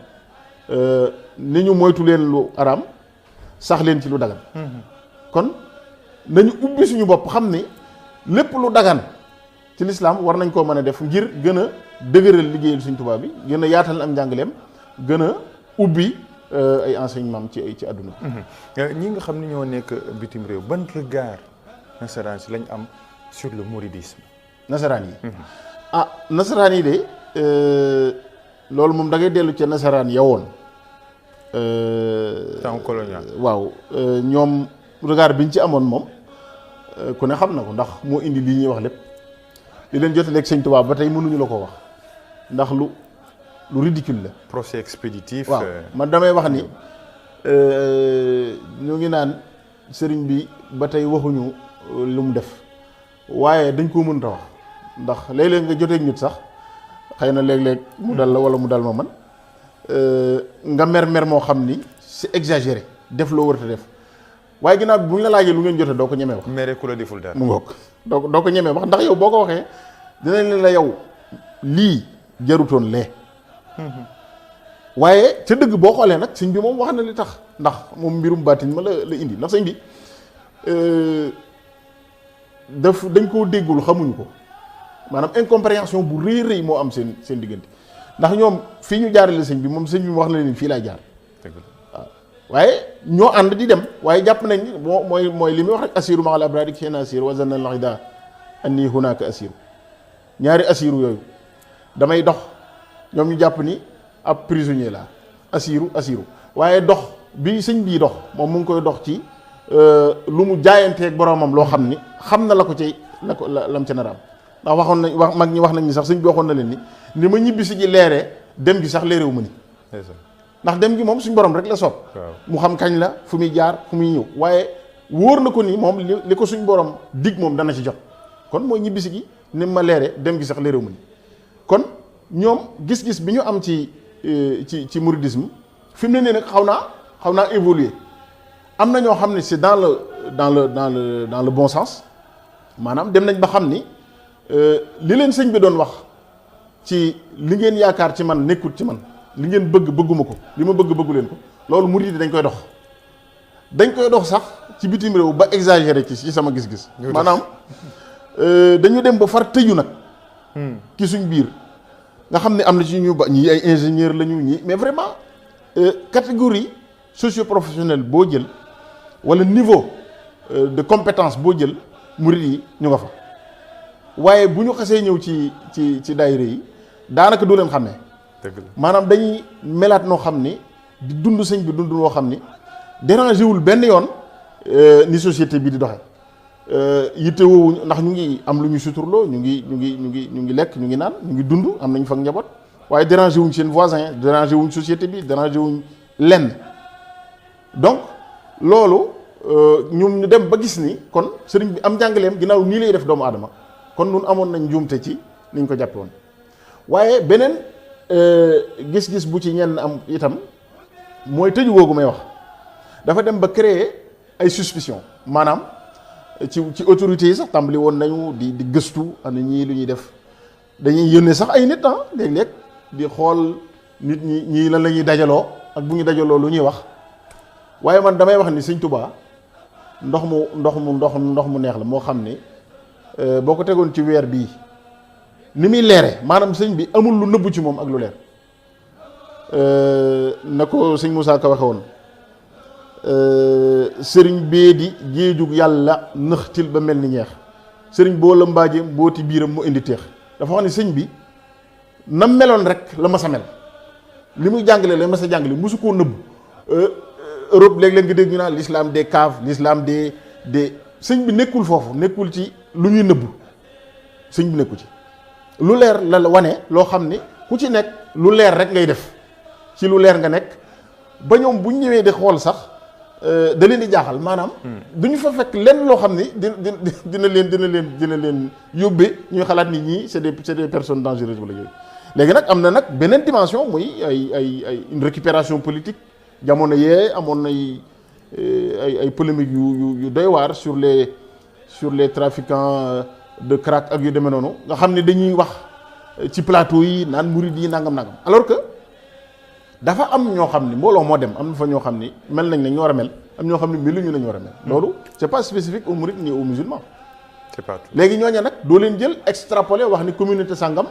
ni ñu moytu leen lu xaraam sax leen ci lu dagan kon nañu ubbi suñu bopp xam ni lépp lu dagan ci lislaam war nañ koo mën a def ngir gën a dëgëral liggéeyal Sëñ Tuubaa bi gën a yaatal am njàngaleem gën a ubbi ay enseignement ci àdduna ñi nga xam ne ñoo nekk bitim réew ban regard nasaraan si lañ am sur le mouridisme nasaraan yi nasaraan yi de loolu moom da ngay dellu ca nasaraan yawoon temps colonial waaw ñoom regard biñ ci amoon moom ku ne xam na ko ndax moo indi lii ñuy wax lépp li leen jotaleeg Sëñ Tuubaa ba tey mënuñu la ko wax ndax lu ridicule la. procès expéditif. waaw man damay wax ni ñu ngi naan sëriñ bi ba tey waxuñu lu mu def waaye dañ koo mënta wax ndax léeg-léeg nga joteeg nit sax xëy na léeg-léeg mu dal la wala mu dal ma man nga mer moo xam ni c'est exagéré def loo wërta def waaye ginnaaw bu ñu la laajee lu ngeen jote doo ko ñemee wax. mere ku la deful dara mu ngoog doo ko ñemee wax ndax yow boo ko waxee dinañ leen la yow lii jarutoon lee. waaye ca dëgg boo xoolee nag sëñ bi moom wax na li tax ndax moom mbirum baatin ma la indi ndax sëñ bi dañ koo déggul xamuñu ko maanaam incompréhension bu rëy moo am seen diggante ndax ñoom fii ñu jaarale sëñ bi moom sëñ bi wax na leen fii laay jaar waaw waaye ñoo ànd di dem waaye jàpp nañ ni mooy li muy wax rek asiru ma al abrari xeen asir wa zanna al ida anni hunaka asiru ñaari asiru yooyu damay dox ñoom ñu jàpp ni ab prisonnier la asiru waaye dox bi sëñ bii dox moom mu ngi koy dox ci lu mu jaayanteeg boromam loo xam ni xam na la ko ci lam ca naraam ndax waxoon nañ mag ñi wax nañ ni sax sëñ bi waxoon na leen ni ma ñibbi si ji leeree dem gi sax leerewu ma ni ndax dem gi moom suñ borom rek la soob mu xam kañ la fu muy jaar fu muy ñëw waaye wóor na ko ni moom li ko suñ borom dig moom dana ci jot kon mooy ñibbi si gi ni ma leere dem gi sax leerewu ma ni kon ñoom gis-gis bi ñu am ci mouridisme fi mu ne nii nag xaw naa évoluer am na ñoo xam ne c'est dans le bon sens maanaam dem nañ ba xam ni li leen sëñ bi doon wax ci li ngeen yaakaar ci man nekkul ci man li ngeen bëgg bëgguma ko li ma bëgg bëggu leen ko loolu murid yi dañ koy dox sax ci bitim réew ba exagéré ci sama gis-gis maanaam dañu dem ba far tëju nag ci suñ biir nga xam ne am na ci ñu ba ñii ay ingénieur la ñu ñii mais vraiment catégorie socio-professionnelle boo jël wala niveau de compétence boo jël murid yi ñu nga fa waaye bu ñu xasee ñëw ci daayira yi daanaka doo leen xamee maanaam dañuy melaat noo xam ni di dund sëñ bi dund noo xam ni dérangé wul benn yoon ni société bi di doxe yitte woowuñu ndax ñu ngi am lu ñu suturloo ñu ngi lekk ñu ngi naan ñu ngi dund am nañ fa njaboot waaye dérangé wuñ seen voisin dérangé wuñ société bi dérangé wuñ lenn donc loolu ñu dem ba gis ni kon sëriñ bi am njàngaleem ginnaaw nii lay def doomu aadama kon nun amoon nañ njuumte ci niñ ko jàppe woon waaye beneen gis-gis bu ci ñenn am itam mooy tëju googu may wax dafa dem ba créer ay suspicion maanaam ci autorités yi sax tàmbali woon nañu di gëstu ana ñii lu ñuy def dañuy yónnee sax ay nit léeg-léeg di xool nit ñii lan la ñuy dajaloo ak bu ñu dajaloo lu ñuy wax waaye man damay wax ni sëñ Touba ndox mu neex la moo xam ni boo ko tegoon ci weer bii ni muy leere maanaam sëñ bi amul lu nëbbu ci moom ak lu leer na ko sëñ Moussa Ka waxe woon sëriñ bee di géejug yàlla nëxtil ba mel ni ñeex sëriñ boo la mbaaje mbooti biiram mu indi teex dafa wax ni sëñ bi na meloon rek la mas a mel li muy jàngale la mas a jàngale mosu koo nëbb Europe léeg-léeg nga dégg ñu naan l'islam des caves l'islam des sëñ bi nekkul foofu nekkul ci lu ñuy nëbb sëñ bi nekku ci lu leer la wane loo xam ni ku ci nekk lu leer rek ngay def ci lu leer nga nekk ba ñoom bu ñu ñëwee di xool sax da leen di jaaxal maanaam du ñu fa fekk lenn loo xam ni dina leen yóbbee ñuy xalaat nit ñi c'est des personnes dangereuses wala yooyu léegi nag am na nag beneen dimension muy ay une récupération politique jamono yee amoon nay ay polémiques yu doy waar sur les trafiquants de crack ak yu demee noonu nga xam ne dañuy wax ci plateau yi naan murid yi nangam alors que dafa am ñoo xam ni mbooloo moo dem am na fa ñoo xam ni mel nañ ne ñu war a mel am ñoo xam ni meluñu nañu war a mel loolu c'est pas spécifique aux mourides ni aux musulmans c'est pas tout léegi ñooña nag doo leen jël extrapoler wax ni communauté sangam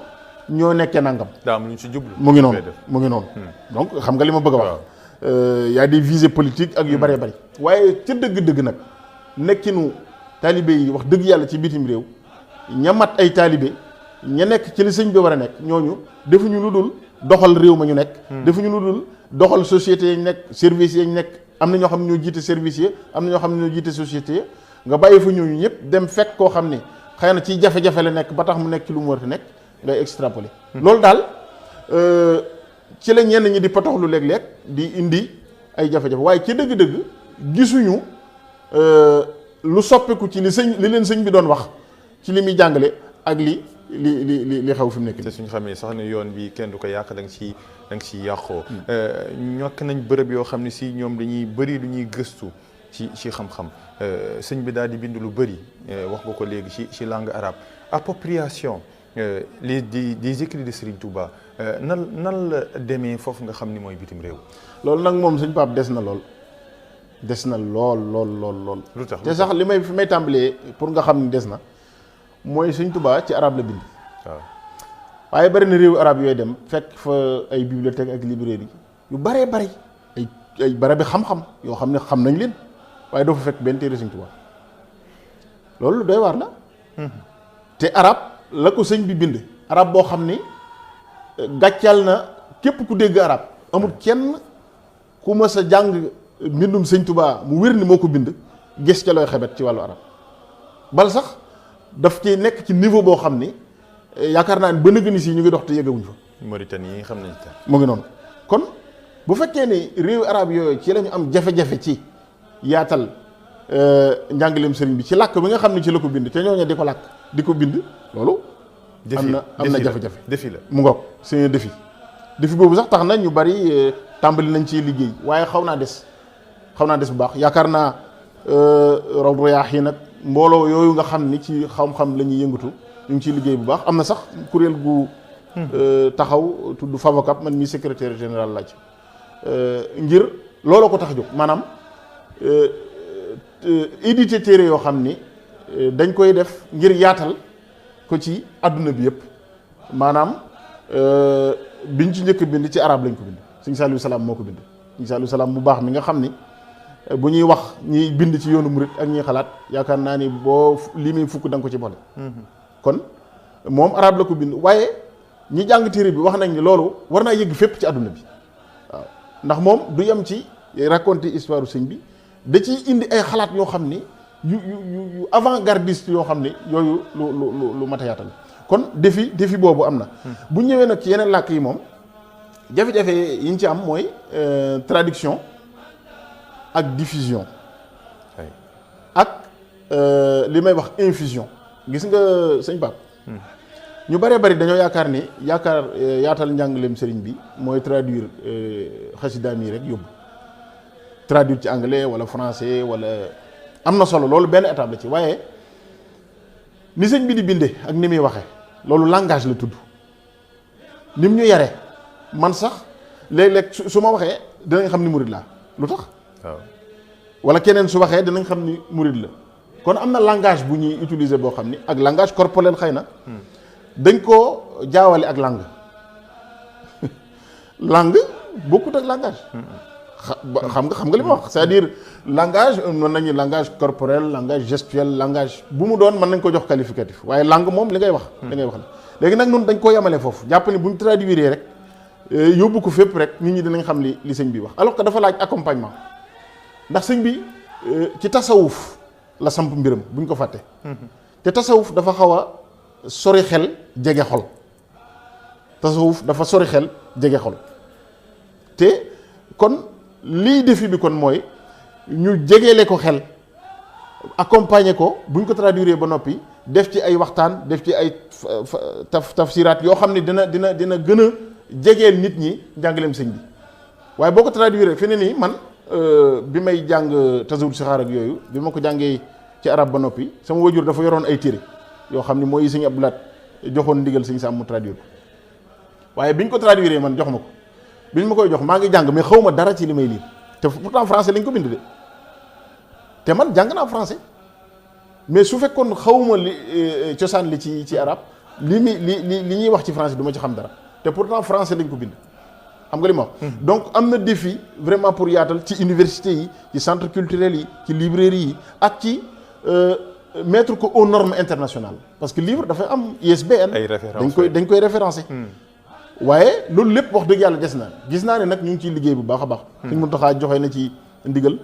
ñoo nekkee nangam daa am lu ñu ci jublu mu ngi noonu donc xam nga li ma bëgg a wax y a des visées politiques ak yu bëree bëri waaye ca dëgg-dëgg nag nekkinu taalibe yi wax dëgg yàlla ci bitim réew ña mat ay taalibe ña nekk ci li sëñ bi war a nekk ñooñu defuñu lu dul doxal réew ma ñu nekk defuñu lu dul doxal société yañ nekk service yañ nekk am na ñoo xam ne ñoo jiite service yi am na ñoo xam ne ñoo jiite société yi nga bàyyi fa ñooñu ñëpp dem fekk koo xam ne xëy na ci jafe-jafe la nekk ba tax mu nekk ci lu mu war a nekk ngay extrapoler loolu daal ci la ñenn ñi di potoxlu léeg-léeg di indi ay jafe-jafe waaye ci dëgg-dëgg gisuñu lu soppiku ci li leen sëñ bi doon wax ci li muy jàngale ak li xew fi mu nekk. te suñu xamee sax ne yoon bi kenn du ko yàq da nga ciy yàqoo. ñokk nañ bërëb yoo xam ne si ñoom dañuy bëri lu ñuy gëstu ci xam-xam sëñ bi daal di bind lu bëri wax nga ko léegi ci langue arabe appropriation des écrits de Serigne Touba nan la demee foofu nga xam ni mooy bitim réew. loolu nag moom sëñ Pape des na lool. lu tax te sax fi may tàmbalee pour nga xam ni des na mooy sëñ Touba ci arabe la bind. waaw waaye bari na réewu arabe yooyu dem fekk fa ay bibliothèque ak librairie yu baree bari ay barabi xam-xam yoo xam ne xam nañ leen waaye doo fa fekk benn téere sëñ Touba loolu doy waar la. te arabe la ko sëñ bi bind arabe boo xam ni gàccal na képp ku dégg arabe amul kenn ku mës a jàng mbindum sëñ Touba mu wér ni moo ko bind gis ca looy xebet ci wàllu arabe bal sax daf ci nekk ci niveau boo xam ni yaakaar naa ne ba nëgëni si ñu ngi dox te yëgawuñ fa. Mauritanie yi xam nañ ko. mu ngi noonu kon bu fekkee ni réewu arab yooyu ci la ñu am jafe-jafe ci yaatal njàngaleem sëriñ bi ci làkk bi nga xam ne ci la ko bind te ñooñu di ko làkk di ko bind loolu. am na jafe-jafe défi la mu ngoog c'est un défi boobu sax tax na ñu bari tàmbali nañ ci liggéey waaye xaw naa des bu baax yaakaar naa Rawdu Rayaahiin nag mbooloo yooyu nga xam ni ci xam-xam la ñuy yëngatu ñu ngi ciy liggéey bu baax am na sax kuréel gu taxaw tudd Favocap man mi secrétaire général laaj ngir looloo ko tax jóg maanaam édité téere yoo xam ni dañ koy def ngir yaatal ko ci àdduna bi yëpp maanaam biñ ci njëkk bind ci arab lañ ko bind sëñ Saliou Salaam moo ko bind sëñ Saliou Salaam bu baax mi nga xam ni bu ñuy wax ñiy bind ci yoonu murit ak ñiy xalaat yaakaar naa ni boo lii muy fukk da nga ko ci boole kon moom arab la ko bind waaye ñi jàng téere bi wax nañ ni loolu war naa yëgg fépp ci àdduna bi waaw ndax moom du yem ci raconter histoire sëñ bi da ciy indi ay xalaat yoo xam ni yu avant-gardiste yoo xam ni yooyu lu mat a yaatal kon défi boobu am na bu ñëwee nag ci yeneen làkk yi moom jafe-jafe yi ñu ci am mooy traduction ak diffusion ak li may wax infusion gis nga sëñ Pape ñu bëree bëri dañoo yaakaar ni yaatal njàngaleem sëriñ bi mooy traduire xasidaam yi rek yóbbu traduire ci anglais wala français wala am na solo loolu benn étape la ci waaye ni sëñ bi di bindee ak ni muy waxee loolu langage la tudd ni mu ñu yaree man sax léeg-léeg su ma waxee dinañ xam ni murid laa lu tax waaw wala keneen su waxee dinañ xam ni murid la kon am na langage bu ñuy utiliser boo xam ni ak langage corporel xëy na dañ koo jaawale ak langue bokkut ak langage xam nga li ma wax c'est-à-dire langage mën nañu langage corporel langage gestuel langage bu mu doon mën nañ ko jox qualificatif waaye langue moom li ngay wax la léegi nag noonu dañ koo yemale foofu jàpp ni bu ñu traduire rek yóbbu ko fépp rek nit ñi dinañ xam li sëñ bi wax alors que dafa laaj accompagnement ndax sëñ bi ci tasawuf la samp mbiram buñ ko fàtte te tasawuf dafa xaw a sori xel jege xol tasawuf dafa sori xel jege xol te kon lii défi bi kon mooy ñu jegeele ko xel accompagner ko buñ ko traduire ba noppi def ci ay waxtaan def ci ay tafsiraat yoo xam ne dina gën a jegeel nit ñi njàngaleem sëñ bi waaye boo ko traduire fi ne nii man bi may jàng tasawur sixaar ak yooyu bi ma ko jàngee ci arab ba noppi sama wajur dafa yoroon ay téere yoo xam ne mooy sëñ Abdou Lahat joxoon ndigal sëñ Sam mu traduire ko waaye biñ ko traduire man jox ma ko biñ ma koy jox maa ngi jàng mais xaw ma dara ci li may lire te pourtant français lañ ko bind de te man jàng naa français mais su fekkoon xawma li cosaan li ci arab li ñuy wax ci français du ma ci xam dara te pourtant français lañ ko bind xam nga li ma wax donc am na défi vraiment pour yaatal ci université yi ci centre culturel yi ci librairie yi ak ci mettre ko aux normes internationales parce que livre dafay am ISBN dañ koy référencé waaye loolu lépp wax dëgg yàlla des na gis naa ne nag ñu ngi ciy liggéey bu baax a baax Sëñ Muntaxa joxe na ci ndigal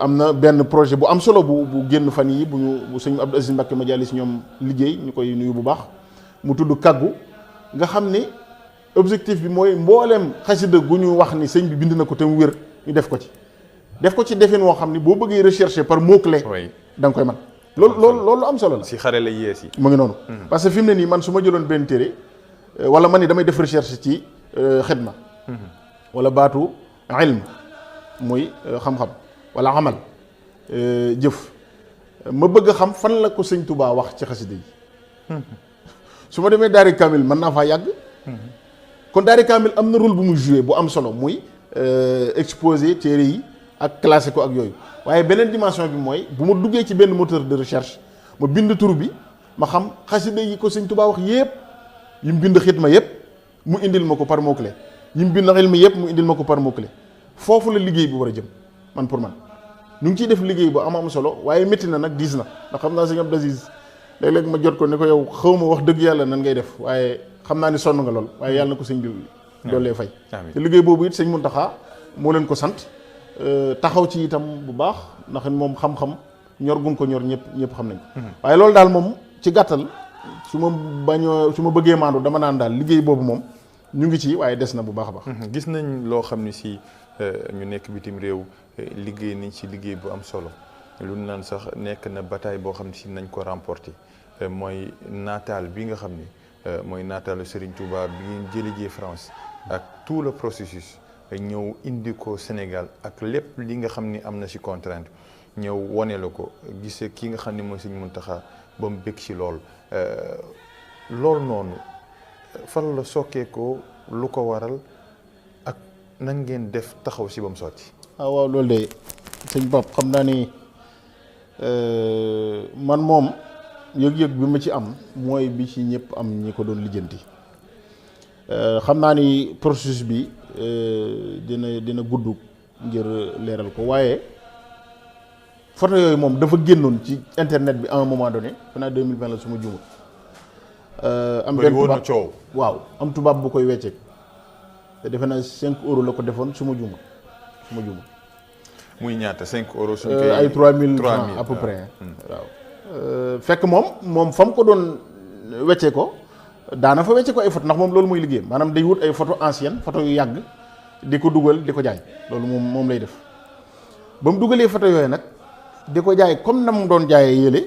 am na benn projet bu am solo bu génn fan yi bu sëñ Abdou Aziz Mbacké Madialis ñoom liggéey ñu koy nuyu bu baax mu tudd kàggu nga xam ni objectif bi mooy mbooleem xasida gu ñu wax ni sëñ bi bind na ko te mu wér ñu def ko ci defin woo xam ni boo bëggee rechercher par mot clé da nga koy man loolu am solo la si xare la yees yi mu ngi noonu parce que fi mu ne nii man su ma jëloon benn téere wala man ni damay def recherche ci xidma wala baatu ilm muy xam-xam wala amal jëf ma bëgg a xam fan la ko sëñ Touba wax ci xasida yi su ma demee daari kamil mën naa faa yàgg kon daari kamil am na rôle bu mu joué bu am solo muy exposé téere yi ak classé ko ak yooyu waaye beneen dimension bi mooy bu ma duggee ci benn moteur de recherche ma bind tur bi ma xam xasida yi ko sëñ Touba wax yépp yi mu bind xidma yépp mu indil ma ko par mot clé yi mu bind ilm yépp mu indil ma ko par mot clé foofu la liggéey bi war a jëm man pour man ñu ngi ciy def liggéey bu am solo waaye métti na nag diis na ndax xam naa sëñ Abdou Aziz léeg-léeg ma jot ko ne ko yow xaw ma wax dëgg yàlla nan ngay def waaye xam naa ni sonn nga lool waaye yàlla na ko sëñ bi doolee fay te liggéey boobu it sëñ Muntaxa moo leen ko sant taxaw ci itam bu baax ndax moom xam-xam ñor gun ko ñor ñëpp xam nañ ko waaye loolu daal moom ci gàttal su ma bëggee maandu dama naan daal liggéey boobu moom ñu ngi ci waaye des na bu baax a baax gis nañ loo xam ni si ñu nekk bitim réew liggéey nañ ci liggéey bu am solo lu naan sax nekk na bataille boo xam ne si nañ ko remporter mooy naataal bi nga xam ni mooy naataalu Serigne Touba bi ngeen jëlee jee France ak tout le processus ñëw indi ko Sénégal ak lépp li nga xam ni am na si contrainte ñëw wone la ko gisee ki nga xam ne mooy Sëñ Muntaxa ba mu bëgg ci lool loolu noonu fan la sokkee ko lu ko waral ak nan ngeen def taxaw si ba mu sotti. waaw loolu de sëñ Pape xam naa ni man moom yëg-yëg bi ma ci am mooy bi ci ñëpp am ñi ko doon lijjanti xam naa ni processus bi dina gudd ngir leeral ko waaye photo yooyu moom dafa génnoon ci internet bi à un moment donné fanaa 2020 la su ma juumul am benn tubaab coow waaw am tubaab bu koy wecceek te defe naa 5 euros la ko defoon su ma juumul muy ñaata 5 euros suñ koy ay 3000 francs à peu près waaw fekk moom fa mu ko doon weccee ko daana fa wecce ko ay photo ndax moom loolu mooy liggéeyam maanaam day wut ay photo ancienne photo yu yàgg di ko dugal di ko jaay loolu moom lay def ba mu dugalee photo yooyu nag di ko jaay comme na mu doon jaayee yële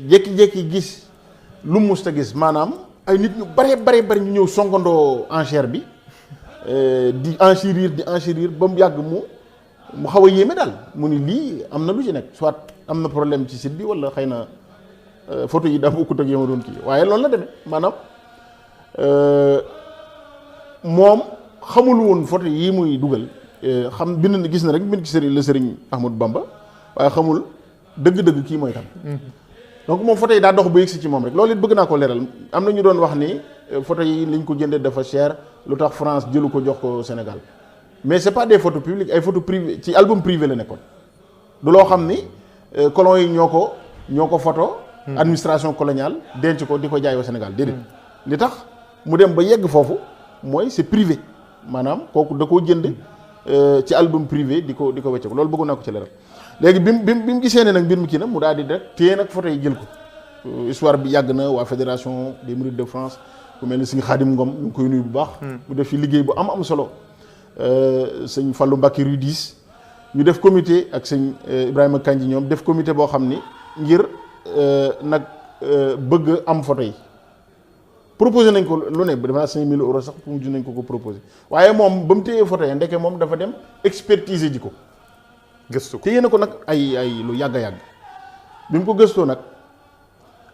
jékki-jékki gis lu musta gis maanaam ay nit ñu bare ñu ñëw songandoo enchère bi di enchérir ba mu yàgg mu xaw a yéeme daal mu ni lii am na lu ci nekk soit am na problème ci site bi wala xëy na photo yi daa bokkut ak yema doon kii waaye loolu la demee maanaam moom xamul woon photo yi muy dugal xam bind na gis na rek bind ci sëriñ Ahmadou Bamba waaye xamul dëgg-dëgg kii mooy kan donc moom photo yi daa dox ba yëgsi ci moom rek loolu it bëgg naa ko leeral am na ñu doon wax ni photo yi liñ ko jëndee dafa cher lu tax France jëlu ko jox ko Sénégal mais c'est pas des photos publiques ay photos privées ci album privé la nekkoon du loo xam ni colon yi ñoo ko photo administration coloniale denc ko di ko jaay au Sénégal déedéet li tax mu dem ba yegg foofu mooy c'est privé maanaam kooku da koo jënd ci album privé di ko wecce ko loolu bëggoon naa ko ci leeral léegi bi mu gisee ne nag mbir mi kii na mu daal di rek téye nag photo yi jël ko histoire bi yàgg na waa fédération des Mourides de France ku mel ni sëñ Xaadim Ngom ñu ngi koy nuyu bu baax mu def fi liggéey bu am solo sëñ Fallou Mbacké Rudis ñu def comité ak sëñ Ibrahima Kandji ñoom def comité boo xam ni ngir nag bëgg am photo yi proposé nañ ko lu ne dafa 5000 euros sax pour mu nañ ko proposé waaye moom ba mu téyee photo yi ndeke moom dafa dem expertiser ji ko gëstu ko téye na ko nag ay lu yàgg a yàgg bi mu ko gëstoo nag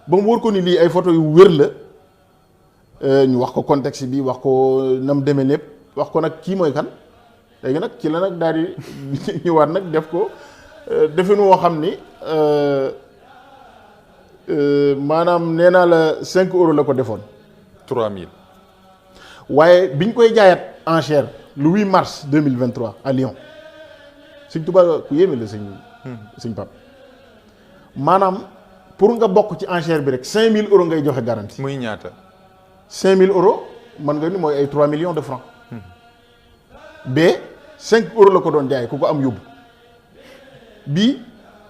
ba mu wóor ko ni lii ay photo yu wér la ñu wax ko contexte bi wax ko nam demee lépp wax ko nag kii mooy kan léegi nag ci la nag daal di ñëwaat nag def ko defin woo xam ni maanaam nee naa la 5 euros la ko defoon 3000 waaye biñ koy jaayaat enchère le 8 mars 2023 à Lyon Sëñ Tuubaa ku yéeme la sëñ Pape maanaam pour nga bokk ci enchère bi rek 5000 euros ngay joxe garantie. muy ñaata. 5000 euros mën nga ni mooy ay 3 millions de francs. bee 5 euros la ko doon jaay ku ko am yóbbu bii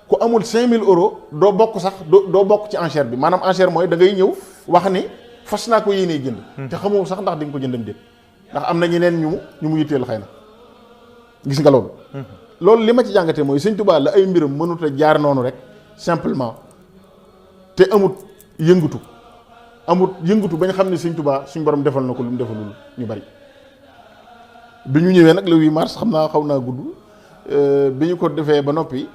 ku amul 5000 euros doo bokk sax doo bokk ci enchère bi maanaam enchère mooy da ngay ñëw wax ni fas naa ko yéenee jënd. te xamoo sax ndax di nga ko jëndam déet ndax am na ñeneen ñu mu yitteel xëy na gis nga loolu. loolu li ma ci jàngatee mooy Sëñ Tuubaa la ay mbiram mënut a jaar noonu rek simplement te amut yëngatu ba nga xam ne Sëñ Tuubaa suñ borom defal na ko lu mu defalul ñu bari. bi ñu ñëwee nag le 8 mars xam naa xaw naa gudd bi ñu ko defee ba noppi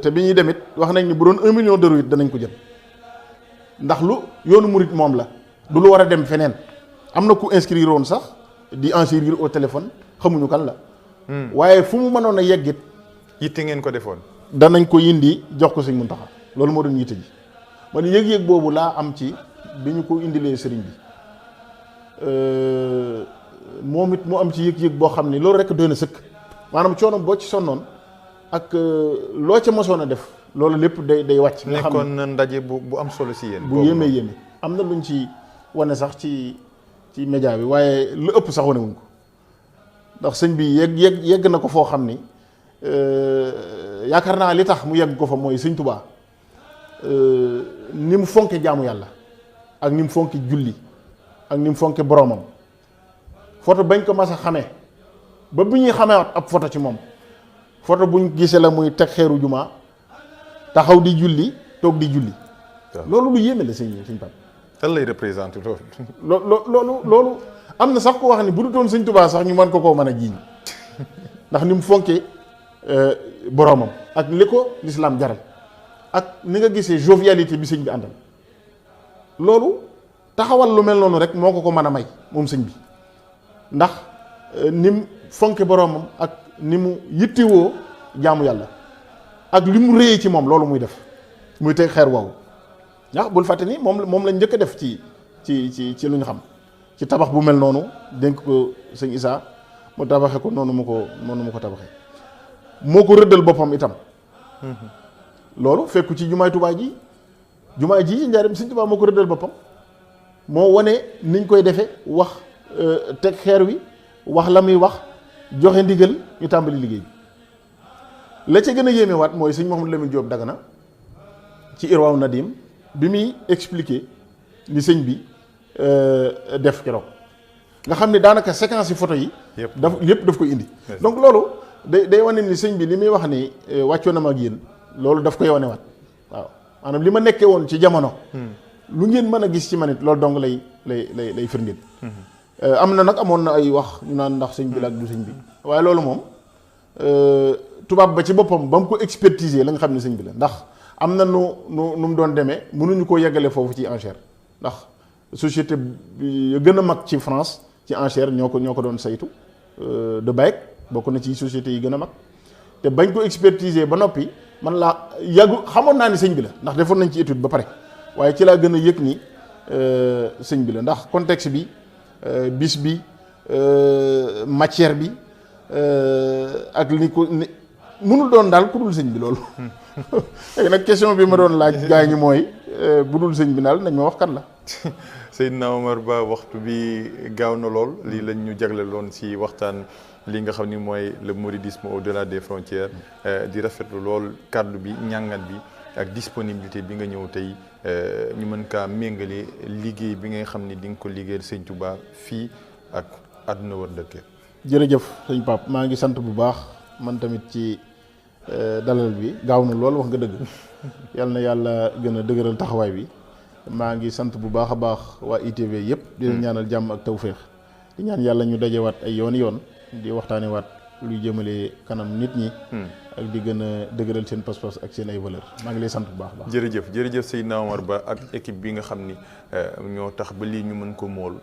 te bi ñuy demit wax nañ ni bu doon 1 million d'euros it danañ ko jël ndax lu yoonu murit moom la du lu war a dem feneen am na ku inscrire woon sax di inscrire au téléphone xamuñu kan la. waaye fu mu mënoon a yeggit yitte ngeen ko defoon. danañ ko indi jox ko Sëñ Muntaxa loolu moo doon yitte ji man yëg-yëg boobu laa am ci bi ñu ko indilee sëriñ bi moom it mu am ci yëg-yëg boo xam ni loolu rek doy na sëkk maanaam coono boo ci sonnoon ak loo ca mosoon a def loolu lépp day wàcc. nga xam nekkoon na ndaje bu am solo si yéen. bu yéeme am na luñ ci wane sax ci média bi waaye lu ëpp sax wane wuñ ko ndax sëñ bi yegg na ko foo xam ni yaakaar naa li tax mu yegg ko fa mooy Sëñ Tuubaa ni mu fonke jaamu yàlla ak ni mu fonke julli ak ni mu fonke boromam. photo bañ ko mas a xamee ba bu ñuy xamee ab photo ci moom photo buñ gisee la muy teg xeeru jumaa taxaw di julli toog di julli. loolu lu yéeme la sëñ Pape. lan lay représenté loolu. loolu am na sax ko wax ni bu du doon Sëñ Tuubaa sax ñu mën koo mën a jiiñ ndax ni mu fonkee boromam ak li ko lislaam jaral ak ni nga gisee jovialité bi sëñ bi àndal loolu taxawal lu mel noonu rek moo ko mën a may moom sëñ bi ndax ni mu fonke boroomam ak ni mu yittewoo jaamu yàlla ak li mu réyee ci moom loolu muy def muy teg xeer woowu ndax bul fàtte ni moom lañ njëkk a def ci lu ñu xam ci tabax bu mel noonu dénk ko sëñ Issa mu tabaxe ko noonu mu ko tabaxe moo ko rëddal boppam itam loolu fekku ci jumaay Tuubaa ji ci njaareem sëñ Tuubaa moo ko rëddal boppam moo wane niñ koy defe wax teg xeer wi wax la muy wax joxe ndigal ñu tàmbali liggéey bi la ca gën a yéeme waat mooy sëñ Mouhamadou Lamine Diop Dagana ci Irwaaw Nadim bi muy expliquer li sëñ bi def keroog nga xam ne daanaka séquence yi photo yi yëpp daf koy indi donc loolu day wane ni sëñ bi li muy wax ni wàccoon na ma ak yéen loolu daf koy wane waat waaw maanaam li ma nekkee woon ci jamono lu ngeen mën a gis ci manit loolu dong lay firndeel am na nag amoon na ay wax ñu naan ndax sëñ bi la ak du sëñ bi waaye loolu moom tubaab ba ci boppam ba mu ko expertiser la nga xam ne sëñ bi la ndax am na nu mu doon demee mënuñu koo yeggale foofu ci enchère ndax société bi gën a mag ci France ci enchère ñoo ko doon saytu de Baek bokk na ci société yi gën a mag te bañ ko expertiser ba noppi man laa xamoon naa ni sëñ bi la ndax defoon nañ ci étude ba pare waaye ci laa gën a yëg ni sëñ bi la ndax contexte bi bis bi matière bi ak li ko mënul doon daal ku dul sëñ bi loolu léegi nag question bi ma doon laaj gaa ñi mooy bu dul sëñ bi daal nañ ma wax kan la Seydina Omar Ba waxtu bi gaaw na lool lii lañ ñu jagleloon ci waxtaan li nga xam ni mooy le mouridisme au-delà des frontières di rafetlu lool kàddu bi ñàngat bi ak disponibilité bi nga ñëw tey ñu mën kaa méngale liggéey bi nga xam ni di nga ko liggéeyal sëñ Touba fii ak àdduna wër dëkk. jërëjëf sëñ Pape maa ngi sant bu baax man tamit ci dalal bi gaaw na lool wax nga dëgg yal na yàlla gën a dëgëral taxawaay bi maa ngi sant bu baax a baax waa ITV yëpp di leen ñaanal jàmm ak tawféex di ñaan yàlla ñu dajewaat ay yoon di waxtaane waat luy jëmale kanam nit ñi ak di gën a dëgëral seen pas-pas ak seen ay valeur maa ngi lay sant bu baax a baax. jërëjëf Seydina Omar Ba ak équipe bi nga xam ni ñoo tax ba lii ñu mën ko mool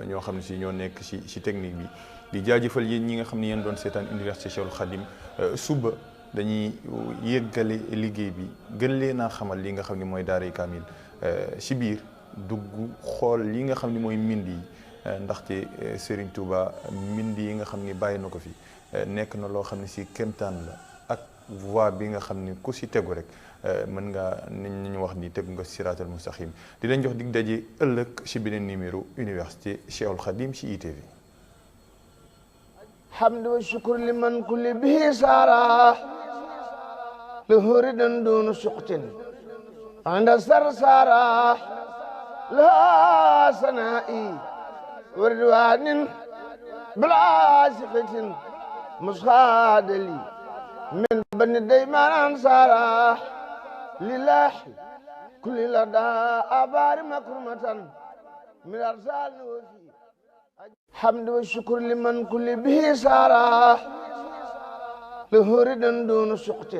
ñoo xam ne si ñoo nekk si technique bi di jaajëfal yéen ñi nga xam ne yéen doon seetaan Université Cheikhoul Khadim suba dañuy yëggale liggéey bi gën leen a xamal li nga xam ne mooy daaray kaamil si biir dugg xool li nga xam ne mooy mbind yi ndaxte Serigne Touba mbind yi nga xam ni bàyyi na ko fi nekk na loo xam ne si kéemtaan la ak voie bi nga xam ni ku si tegu rek mën nga ni ñu wax ni tegu nga siraatal mustaqim di leen jox dig daje ëllëg si beneen numéro Université Cheikhoul Khadim si ITV. hamdu wa shukru liman kulli bihi saara lahu ridan dunu suqtin anda sarsara la sanai وردوان بلا سخط مصاد لي من بني ديمان انصارا لله كل لدى ابار مكرمة من ارسال نوفي حمد والشكر لمن كل به سارا له ردا دون سخط